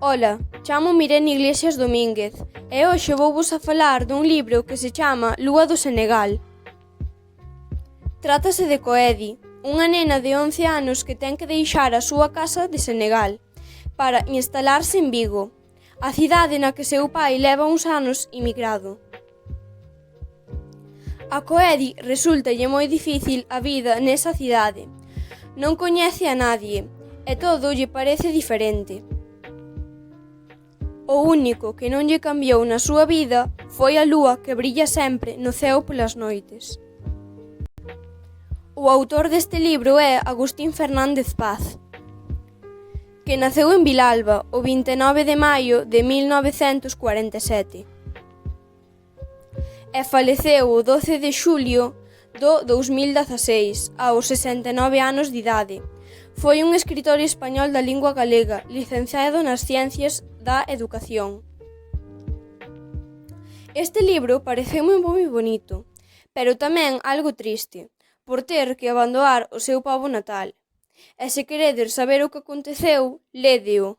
Ola, chamo Irene Iglesias Domínguez e hoxe vouvos a falar dun libro que se chama Lúa do Senegal. Trátase de Coedi, unha nena de 11 anos que ten que deixar a súa casa de Senegal para instalarse en Vigo, a cidade na que seu pai leva uns anos emigrado. A Coedi resúltalle moi difícil a vida nesa cidade. Non coñece a nadie e todo lle parece diferente. O único que non lle cambiou na súa vida foi a lúa que brilla sempre no ceo polas noites. O autor deste libro é Agustín Fernández Paz, que naceu en Vilalba o 29 de maio de 1947 e faleceu o 12 de xulio do 2016, aos 69 anos de idade. Foi un escritor español da lingua galega, licenciado nas Ciencias da Educación. Este libro pareceume moi bonito, pero tamén algo triste, por ter que abandonar o seu pavo natal. E se queredes saber o que aconteceu, lédeo.